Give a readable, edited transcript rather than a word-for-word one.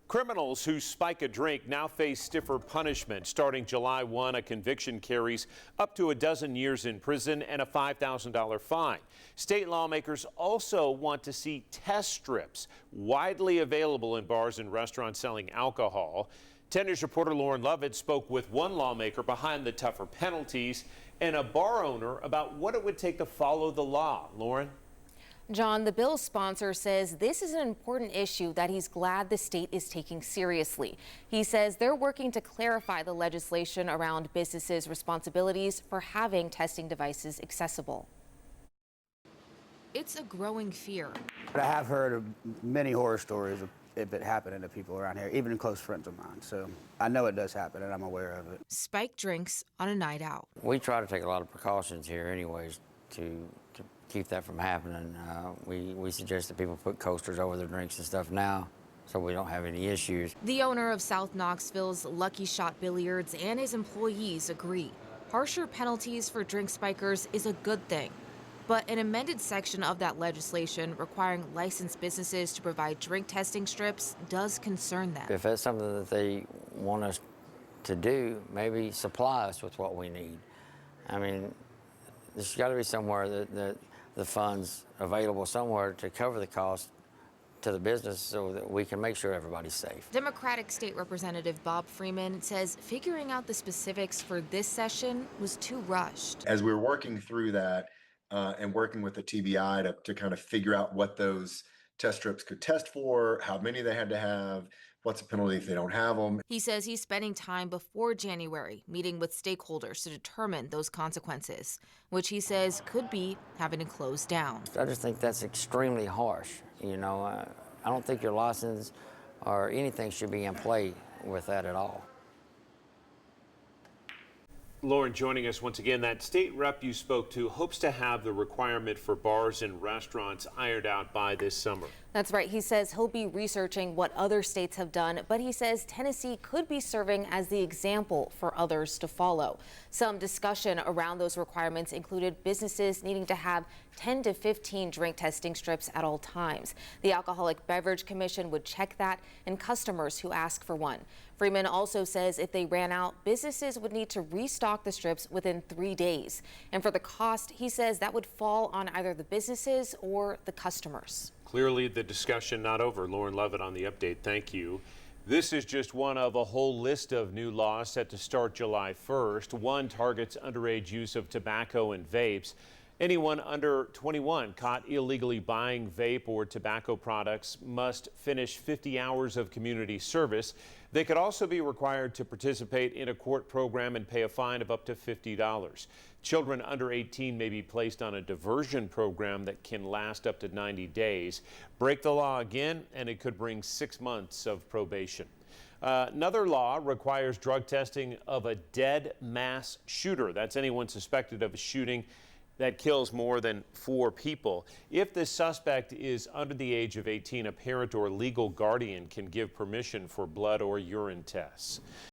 Criminals who spike a drink now face stiffer punishment. Starting July 1, a conviction carries up to 12 years in prison and a $5,000 fine. State lawmakers also want to see test strips widely available in bars and restaurants selling alcohol. 10 News reporter Lauren Lovett spoke with one lawmaker behind the tougher penalties and a bar owner about what it would take to follow the law. Lauren? John, the bill's sponsor says this is an important issue that he's glad the state is taking seriously. He says they're working to clarify the legislation around businesses' responsibilities for having testing devices accessible. It's a growing fear. I have heard of many horror stories of if it happening to people around here, even close friends of mine. So I know it does happen and I'm aware of it. Spiked drinks on a night out. We try to take a lot of precautions here anyways to keep that from happening. We suggest that people put coasters over their drinks and stuff now so we don't have any issues. The owner of South Knoxville's Lucky Shot Billiards and his employees agree. Harsher penalties for drink spikers is a good thing. But an amended section of that legislation requiring licensed businesses to provide drink testing strips does concern them. If that's something that they want us to do, maybe supply us with what we need. I mean, there's got to be somewhere that the funds available somewhere to cover the cost to the business so that we can make sure everybody's safe. Democratic State Representative Bob Freeman says figuring out the specifics for this session was too rushed. As we were working through that and working with the TBI to kind of figure out what those test strips could test for, how many they had to have, what's the penalty if they don't have them. He says he's spending time before January meeting with stakeholders to determine those consequences, which he says could be having to close down. I just think that's extremely harsh. You know, I don't think your license or anything should be in play with that at all. Lauren joining us once again. That state rep you spoke to hopes to have the requirement for bars and restaurants ironed out by this summer. That's right. He says he'll be researching what other states have done, but he says Tennessee could be serving as the example for others to follow. Some discussion around those requirements included businesses needing to have 10 to 15 drink testing strips at all times. The Alcoholic Beverage Commission would check that, and customers who ask for one. Freeman also says if they ran out, businesses would need to restock the strips within 3 days. And for the cost, he says that would fall on either the businesses or the customers. Clearly the discussion not over. Lauren Lovett on the update. Thank you. This is just one of a whole list of new laws set to start July 1st. One targets underage use of tobacco and vapes. Anyone under 21 caught illegally buying vape or tobacco products must finish 50 hours of community service. They could also be required to participate in a court program and pay a fine of up to $50. Children under 18 may be placed on a diversion program that can last up to 90 days. Break the law again, and it could bring 6 months of probation. Another law requires drug testing of a dead mass shooter. That's anyone suspected of a shooting that kills more than 4 people. If the suspect is under the age of 18, a parent or legal guardian can give permission for blood or urine tests.